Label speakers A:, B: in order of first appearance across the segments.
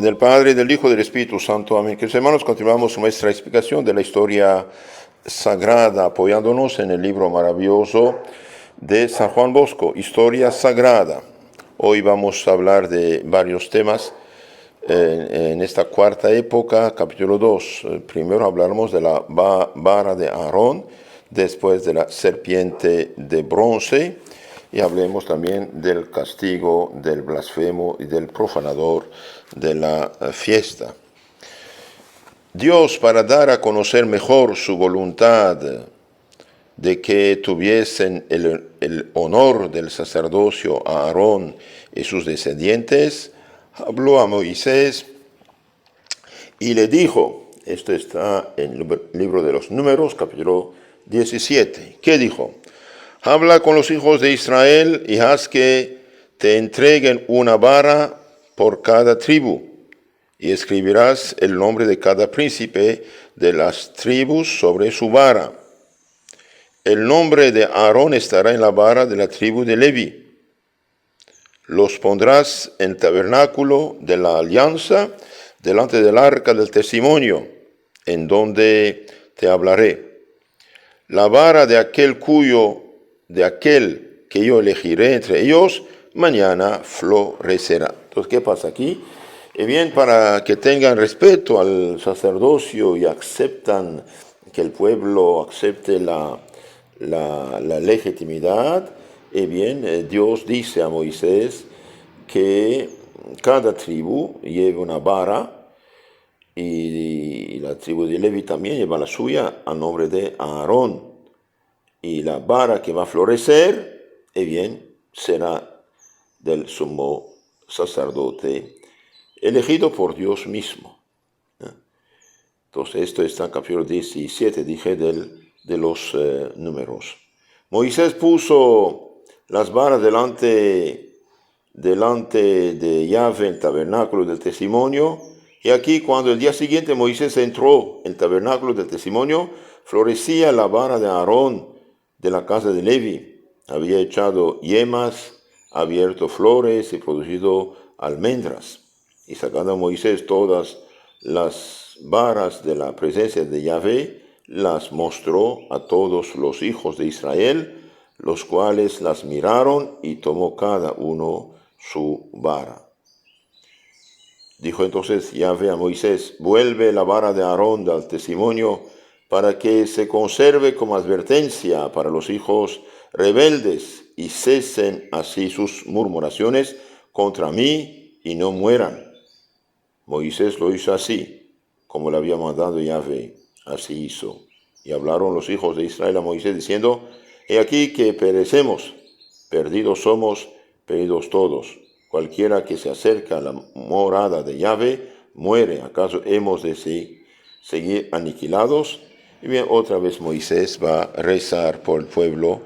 A: nombre del Padre, del Hijo y del Espíritu Santo. Amén. Queridos hermanos, continuamos nuestra explicación de la historia sagrada, apoyándonos en el libro maravilloso de San Juan Bosco, Historia Sagrada. Hoy vamos a hablar de varios temas en esta cuarta época, capítulo 2. Primero hablaremos de la vara de Aarón, después de la serpiente de bronce, y hablemos también del castigo del blasfemo y del profanador de la fiesta. Dios, para dar a conocer mejor su voluntad de que tuviesen el honor del sacerdocio a Aarón y sus descendientes, habló a Moisés y le dijo, esto está en el libro de los Números, capítulo 17, ¿qué dijo? Habla con los hijos de Israel y haz que te entreguen una vara por cada tribu, y escribirás el nombre de cada príncipe de las tribus sobre su vara. El nombre de Aarón estará en la vara de la tribu de Levi. Los pondrás en el tabernáculo de la alianza, delante del arca del testimonio, en donde te hablaré. La vara de aquel que yo elegiré entre ellos, mañana florecerá. Entonces, ¿qué pasa aquí? Bien, para que tengan respeto al sacerdocio y aceptan que el pueblo acepte la legitimidad, Dios dice a Moisés que cada tribu lleve una vara, y la tribu de Levi también lleva la suya a nombre de Aarón. Y la vara que va a florecer, será del sumo sacerdote elegido por Dios mismo. Entonces, esto está en capítulo 17, dije, de los Números. Moisés puso las varas delante de Yahvé en el tabernáculo del testimonio, y aquí cuando el día siguiente Moisés entró en el tabernáculo del testimonio, florecía la vara de Aarón de la casa de Levi. Había echado yemas, abierto flores y producido almendras. Y sacando a Moisés todas las varas de la presencia de Yahvé, las mostró a todos los hijos de Israel, los cuales las miraron y tomó cada uno su vara. Dijo entonces Yahvé a Moisés, vuelve la vara de Aarón del testimonio para que se conserve como advertencia para los hijos rebeldes y cesen así sus murmuraciones contra mí y no mueran. Moisés lo hizo así, como le había mandado Yahvé, así hizo. Y hablaron los hijos de Israel a Moisés diciendo, he aquí que perecemos, perdidos somos, perdidos todos. Cualquiera que se acerca a la morada de Yahvé muere. ¿Acaso hemos de seguir aniquilados? Y bien, otra vez Moisés va a rezar por el pueblo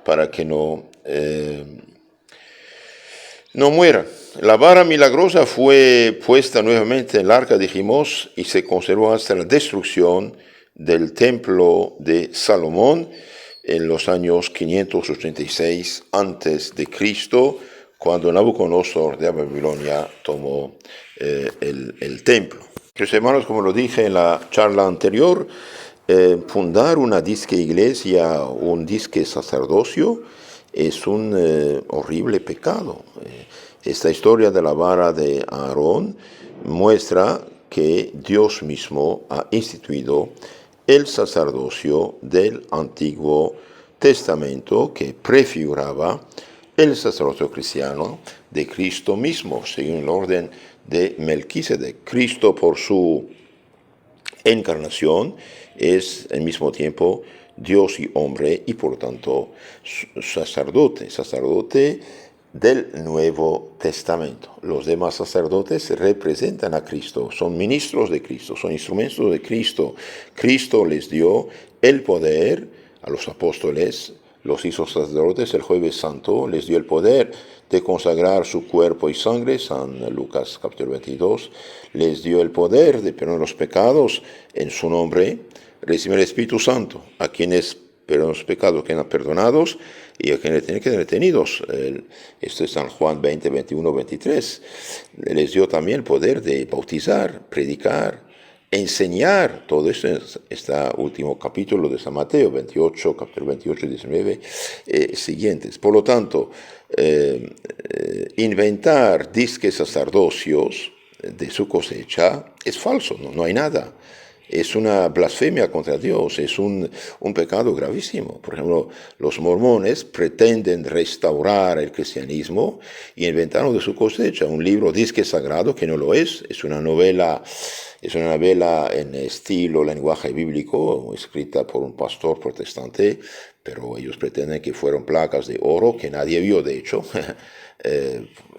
A: para que no muera. La vara milagrosa fue puesta nuevamente en el arca de Jimós y se conservó hasta la destrucción del templo de Salomón en los años 586 a.C., cuando Nabucodonosor de Babilonia tomó el templo. Queridos hermanos, como lo dije en la charla anterior, fundar una disque iglesia, un disque sacerdocio, es un horrible pecado. Esta historia de la vara de Aarón muestra que Dios mismo ha instituido el sacerdocio del Antiguo Testamento que prefiguraba el sacerdocio cristiano de Cristo mismo, según el orden de Melquisedec. Cristo, por su encarnación, es al mismo tiempo Dios y hombre, y por lo tanto sacerdote del Nuevo Testamento. Los demás sacerdotes representan a Cristo, son ministros de Cristo, son instrumentos de Cristo. Cristo les dio el poder a los apóstoles, los hizo sacerdotes el Jueves Santo, les dio el poder de consagrar su cuerpo y sangre, San Lucas capítulo 22, les dio el poder de perdonar los pecados en su nombre, recibir el Espíritu Santo. A quienes pero los pecados quedan perdonados y a quienes tienen que ser retenidos. Esto es San Juan 20, 21, 23. Les dio también el poder de bautizar, predicar, enseñar. Todo esto en este último capítulo de San Mateo 28, capítulo 28 y 19 siguientes. Por lo tanto, inventar disques sacerdocios de su cosecha es falso, no hay nada. Es una blasfemia contra Dios, es un pecado gravísimo. Por ejemplo, los mormones pretenden restaurar el cristianismo y inventaron de su cosecha un libro disque sagrado que no lo es una novela en estilo lenguaje bíblico, escrita por un pastor protestante, pero ellos pretenden que fueron placas de oro que nadie vio, de hecho.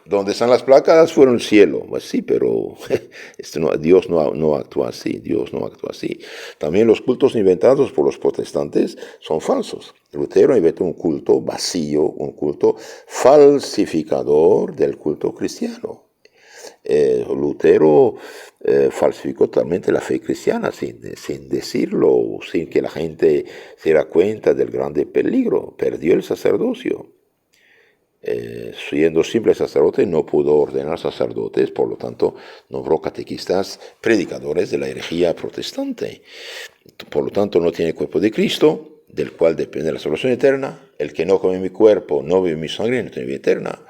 A: Donde están las placas fueron el cielo. Pues sí, pero Dios no actúa así. Dios no actúa así. También los cultos inventados por los protestantes son falsos. Lutero inventó un culto vacío, un culto falsificador del culto cristiano. Lutero falsificó totalmente la fe cristiana sin decirlo, sin que la gente se diera cuenta del grande peligro. Perdió el sacerdocio. Siendo simple sacerdote, no pudo ordenar sacerdotes, por lo tanto, nombró catequistas predicadores de la herejía protestante. Por lo tanto, no tiene cuerpo de Cristo, del cual depende la salvación eterna. El que no come mi cuerpo, no bebe mi sangre, no tiene vida eterna.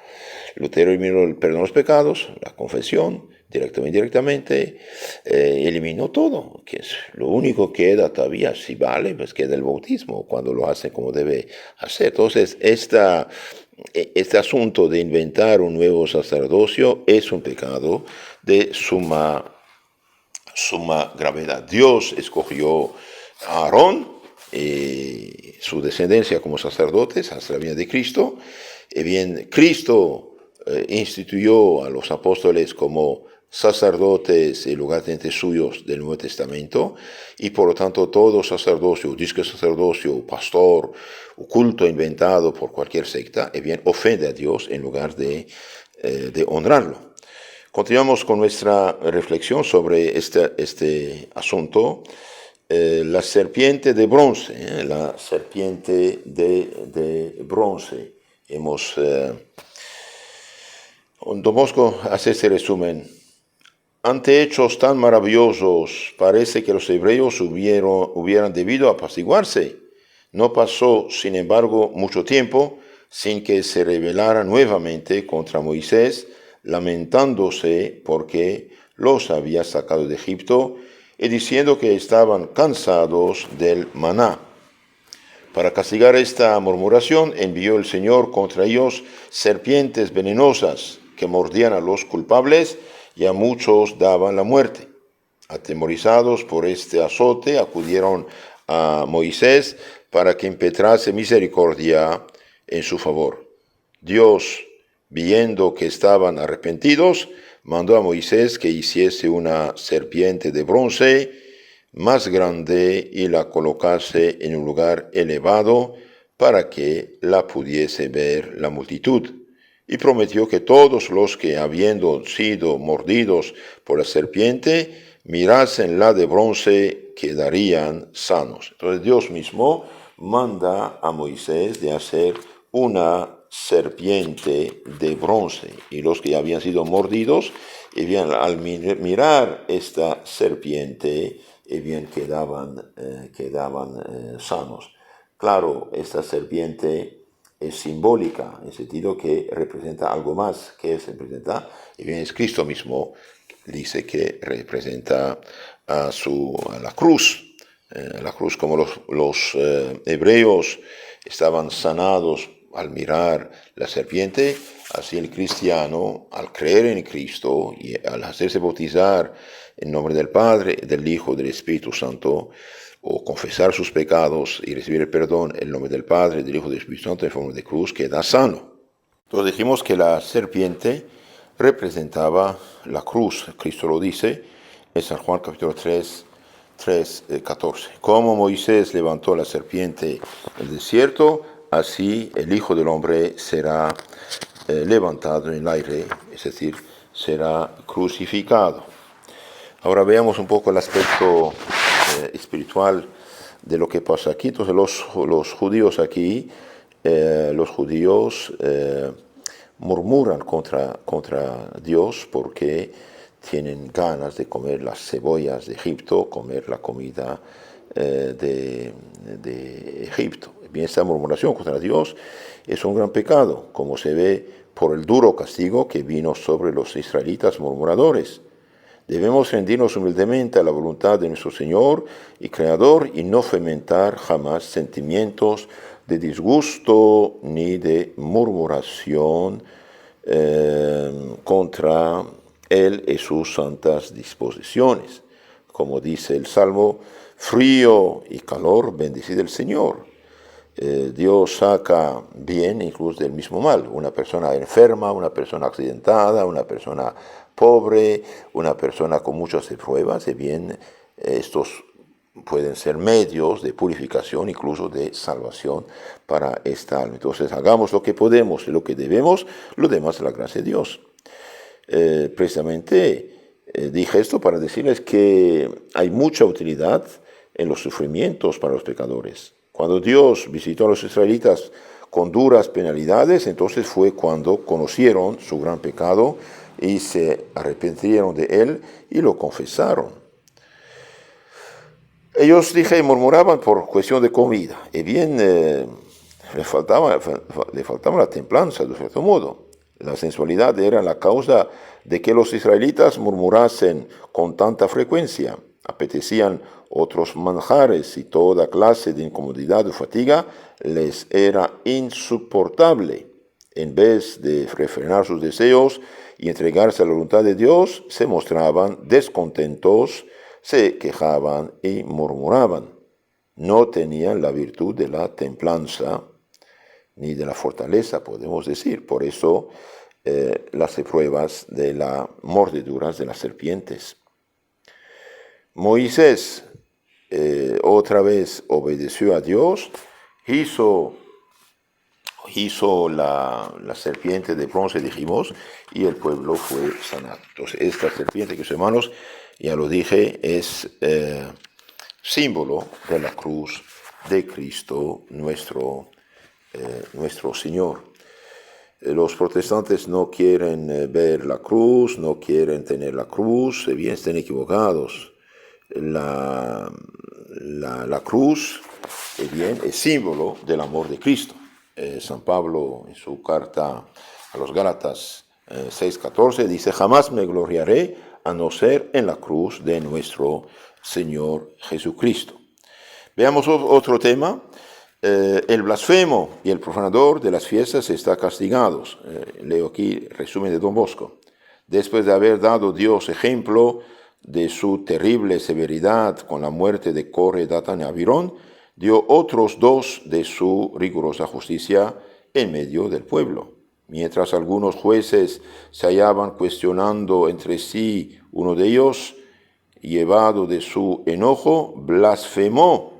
A: Lutero eliminó el perdón de los pecados, la confesión, directamente o indirectamente, eliminó todo, que es lo único que queda todavía, si vale, pues queda el bautismo, cuando lo hace como debe hacer. Entonces, este asunto de inventar un nuevo sacerdocio es un pecado de suma gravedad. Dios escogió a Aarón y su descendencia como sacerdotes hasta la venida de Cristo. Y bien, Cristo instituyó a los apóstoles como sacerdotes y lugartenientes suyos del Nuevo Testamento, y por lo tanto todo sacerdocio, disque sacerdocio, pastor, o culto inventado por cualquier secta, bien, ofende a Dios en lugar de honrarlo. Continuamos con nuestra reflexión sobre este asunto. La serpiente de bronce, la serpiente de bronce. Don Bosco hace este resumen. Ante hechos tan maravillosos, parece que los hebreos hubieran debido apaciguarse. No pasó, sin embargo, mucho tiempo sin que se rebelara nuevamente contra Moisés, lamentándose porque los había sacado de Egipto y diciendo que estaban cansados del maná. Para castigar esta murmuración, envió el Señor contra ellos serpientes venenosas que mordían a los culpables y a muchos daban la muerte. Atemorizados por este azote, acudieron a Moisés para que impetrase misericordia en su favor. Dios, viendo que estaban arrepentidos, mandó a Moisés que hiciese una serpiente de bronce más grande y la colocase en un lugar elevado para que la pudiese ver la multitud. Y prometió que todos los que, habiendo sido mordidos por la serpiente, mirasen la de bronce, quedarían sanos. Entonces Dios mismo manda a Moisés de hacer una serpiente de bronce. Y los que habían sido mordidos, bien, al mirar esta serpiente, bien, quedaban sanos. Claro, esta serpiente es simbólica, en el sentido que representa algo más. ¿Qué representa? Y bien, es Cristo mismo, dice que representa a la cruz. La cruz, como los hebreos estaban sanados al mirar la serpiente, así el cristiano, al creer en Cristo y al hacerse bautizar en nombre del Padre, del Hijo, del Espíritu Santo, o confesar sus pecados y recibir el perdón en nombre del Padre, del Hijo y del Espíritu Santo en forma de cruz, queda sano. Entonces dijimos que la serpiente representaba la cruz. Cristo lo dice en San Juan capítulo 3, 14. Como Moisés levantó la serpiente en el desierto, así el Hijo del Hombre será levantado en el aire, es decir, será crucificado. Ahora veamos un poco el aspecto espiritual de lo que pasa aquí. Entonces los judíos aquí, los judíos murmuran contra Dios porque tienen ganas de comer las cebollas de Egipto, comer la comida de Egipto. Bien, esta murmuración contra Dios es un gran pecado, como se ve por el duro castigo que vino sobre los israelitas murmuradores. Debemos rendirnos humildemente a la voluntad de nuestro Señor y Creador y no fomentar jamás sentimientos de disgusto ni de murmuración contra Él y sus santas disposiciones. Como dice el Salmo, frío y calor, bendecid el Señor. Dios saca bien incluso del mismo mal. Una persona enferma, una persona accidentada, una persona pobre, una persona con muchas pruebas, y bien, estos pueden ser medios de purificación, incluso de salvación para esta alma. Entonces hagamos lo que podemos y lo que debemos, lo demás es la gracia de Dios. Precisamente dije esto para decirles que hay mucha utilidad en los sufrimientos para los pecadores. Cuando Dios visitó a los israelitas con duras penalidades, entonces fue cuando conocieron su gran pecado y se arrepintieron de él y lo confesaron. Ellos, dije, murmuraban por cuestión de comida, y bien le faltaba la templanza, de cierto modo. La sensualidad era la causa de que los israelitas murmurasen con tanta frecuencia. Apetecían otros manjares y toda clase de incomodidad o fatiga les era insoportable. En vez de refrenar sus deseos y entregarse a la voluntad de Dios, se mostraban descontentos, se quejaban y murmuraban. No tenían la virtud de la templanza ni de la fortaleza, podemos decir. Por eso las pruebas de las mordeduras de las serpientes. Moisés otra vez obedeció a Dios, hizo la serpiente de bronce, dijimos, y el pueblo fue sanado. Entonces, esta serpiente, que hermanos, ya lo dije, es símbolo de la cruz de Cristo, nuestro Señor. Los protestantes no quieren ver la cruz, no quieren tener la cruz, bien estén equivocados. La cruz bien, es símbolo del amor de Cristo. San Pablo, en su carta a los Gálatas 6:14, dice: jamás me gloriaré a no ser en la cruz de nuestro Señor Jesucristo. Veamos otro tema. El blasfemo y el profanador de las fiestas están castigados. Leo aquí el resumen de Don Bosco. Después de haber dado Dios ejemplo de su terrible severidad con la muerte de Core, Datán y Abirón, dio otros dos de su rigurosa justicia en medio del pueblo. Mientras algunos jueces se hallaban cuestionando entre sí, uno de ellos, llevado de su enojo, blasfemó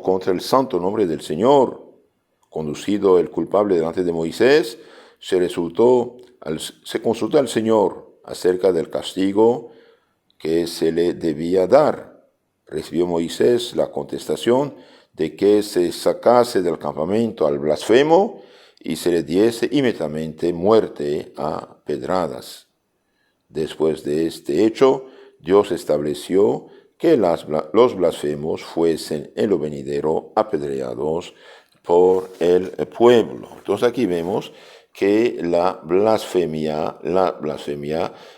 A: contra el santo nombre del Señor. Conducido el culpable delante de Moisés, se consultó al Señor acerca del castigo que se le debía dar. Recibió Moisés la contestación de que se sacase del campamento al blasfemo y se le diese inmediatamente muerte a pedradas. Después de este hecho, Dios estableció que los blasfemos fuesen en lo venidero apedreados por el pueblo. Entonces aquí vemos que la blasfemia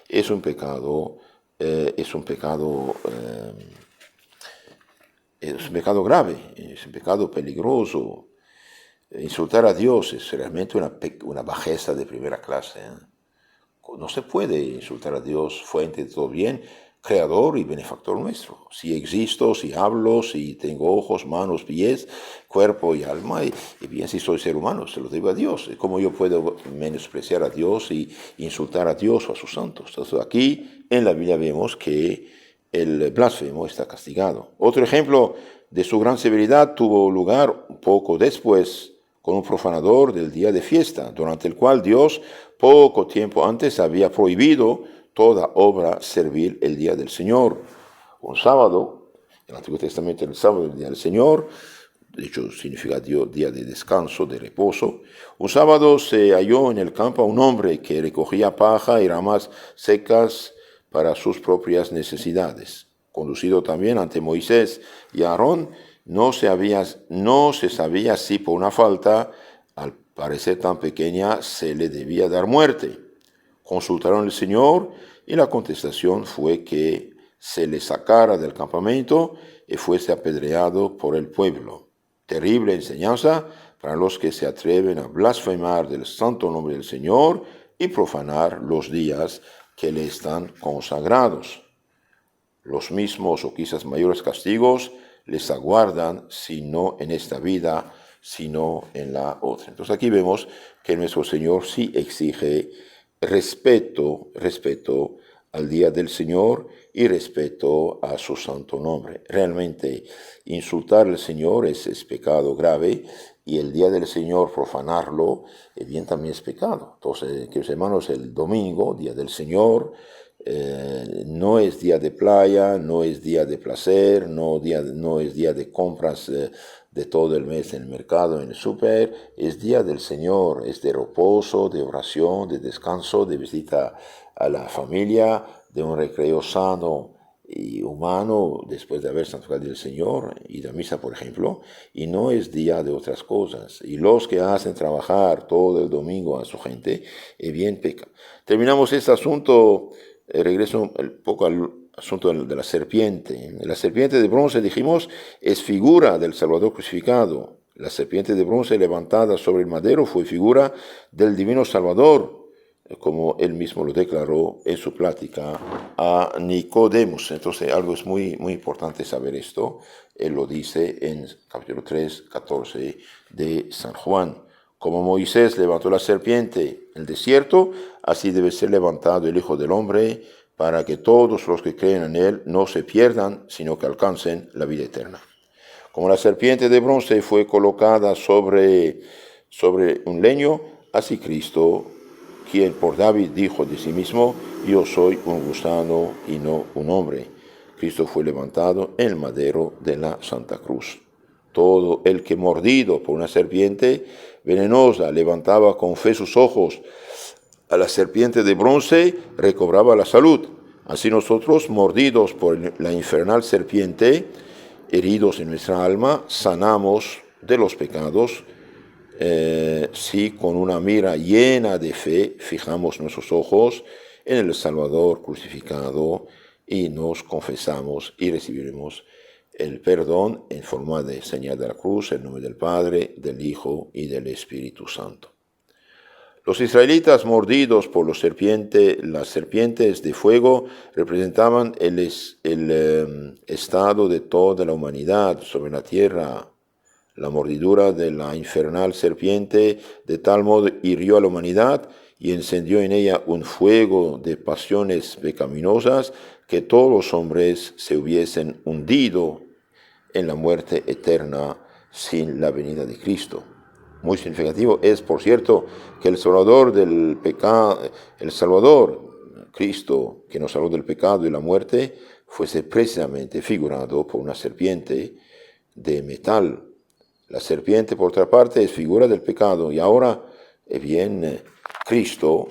A: es un pecado grave, es un pecado peligroso. Insultar a Dios es realmente una bajeza de primera clase. No se puede insultar a Dios, fuente de todo bien, creador y benefactor nuestro. Si existo, si hablo, si tengo ojos, manos, pies, cuerpo y alma, y bien si soy ser humano, se lo debo a Dios. ¿Cómo yo puedo menospreciar a Dios y insultar a Dios o a sus santos? Entonces aquí en la Biblia vemos que el blasfemo está castigado. Otro ejemplo de su gran severidad tuvo lugar un poco después con un profanador del día de fiesta, durante el cual Dios poco tiempo antes había prohibido toda obra servil el día del Señor. Un sábado el Antiguo Testamento el sábado es el día del Señor, de hecho significa día de descanso, de reposo. Un sábado se halló en el campo a un hombre que recogía paja y ramas secas para sus propias necesidades. Conducido también ante Moisés y Aarón, no se sabía si por una falta, al parecer tan pequeña, se le debía dar muerte. Consultaron al Señor y la contestación fue que se le sacara del campamento y fuese apedreado por el pueblo. Terrible enseñanza para los que se atreven a blasfemar del santo nombre del Señor y profanar los días que le están consagrados. Los mismos o quizás mayores castigos les aguardan, si no en esta vida, sino en la otra. Entonces aquí vemos que nuestro Señor sí exige respeto al día del Señor y respeto a su santo nombre. Realmente insultar al Señor es pecado grave, y el día del Señor profanarlo bien también es pecado. Entonces, queridos hermanos, el domingo, día del Señor, no es día de playa, no es día de placer, no es día de compras de todo el mes en el mercado, en el súper. Es día del Señor, es de reposo, de oración, de descanso, de visita a la familia, de un recreo sano y humano después de haber santificado el Señor y de misa, por ejemplo, y no es día de otras cosas. Y los que hacen trabajar todo el domingo a su gente, bien pecan. Terminamos este asunto. Regreso un poco al asunto de la serpiente. La serpiente de bronce, dijimos, es figura del Salvador crucificado. La serpiente de bronce levantada sobre el madero fue figura del divino Salvador, como él mismo lo declaró en su plática a Nicodemos. Entonces, algo es muy importante saber esto. Él lo dice en capítulo 3, 14 de San Juan. Como Moisés levantó la serpiente en el desierto, así debe ser levantado el Hijo del Hombre, para que todos los que creen en él no se pierdan, sino que alcancen la vida eterna. Como la serpiente de bronce fue colocada sobre un leño, así Cristo, quien por David dijo de sí mismo, yo soy un gusano y no un hombre. Cristo fue levantado en el madero de la Santa Cruz. Todo el que mordido por una serpiente venenosa levantaba con fe sus ojos a la serpiente de bronce, recobraba la salud. Así nosotros, mordidos por la infernal serpiente, heridos en nuestra alma, sanamos de los pecados, si con una mira llena de fe fijamos nuestros ojos en el Salvador crucificado y nos confesamos y recibiremos el perdón en forma de señal de la cruz, en nombre del Padre, del Hijo y del Espíritu Santo. Los israelitas mordidos por las serpientes de fuego representaban el estado de toda la humanidad sobre la tierra. La mordidura de la infernal serpiente de tal modo hirió a la humanidad y encendió en ella un fuego de pasiones pecaminosas que todos los hombres se hubiesen hundido en la muerte eterna sin la venida de Cristo. Muy significativo es, por cierto, que el Salvador del pecado, el Salvador, Cristo, que nos salvó del pecado y la muerte, fuese precisamente figurado por una serpiente de metal. La serpiente, por otra parte, es figura del pecado, y ahora, bien, Cristo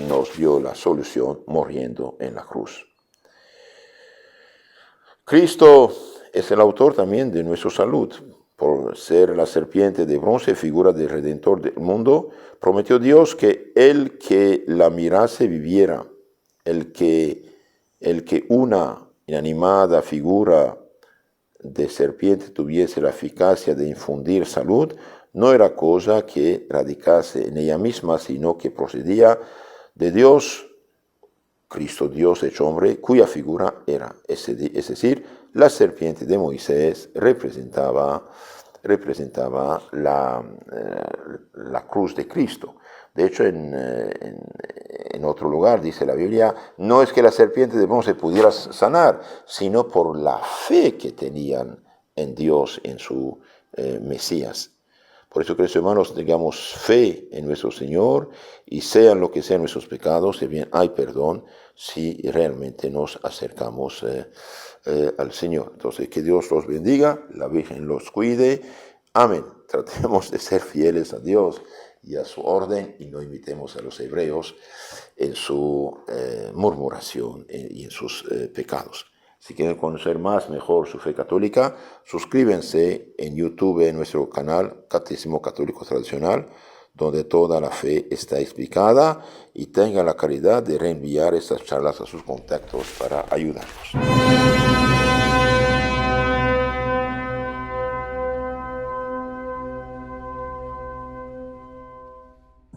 A: nos dio la solución muriendo en la cruz. Cristo es el autor también de nuestra salud. Por ser la serpiente de bronce, figura del Redentor del mundo, prometió Dios que el que la mirase viviera. El que una inanimada figura de serpiente tuviese la eficacia de infundir salud, no era cosa que radicase en ella misma, sino que procedía de Dios, Cristo Dios hecho hombre, cuya figura era, es decir, la serpiente de Moisés representaba la cruz de Cristo. De hecho, en otro lugar dice la Biblia, no es que la serpiente de bronce pudiera sanar, sino por la fe que tenían en Dios, en su Mesías. Por eso, queridos hermanos, tengamos fe en nuestro Señor y sean lo que sean nuestros pecados, que bien hay perdón si realmente nos acercamos al Señor. Entonces, que Dios los bendiga, la Virgen los cuide. Amén. Tratemos de ser fieles a Dios y a su orden y no imitemos a los hebreos en su murmuración y en sus pecados. Si quieren conocer más, mejor su fe católica, suscríbanse en YouTube en nuestro canal Catecismo Católico Tradicional, donde toda la fe está explicada, y tengan la caridad de reenviar estas charlas a sus contactos para ayudarnos.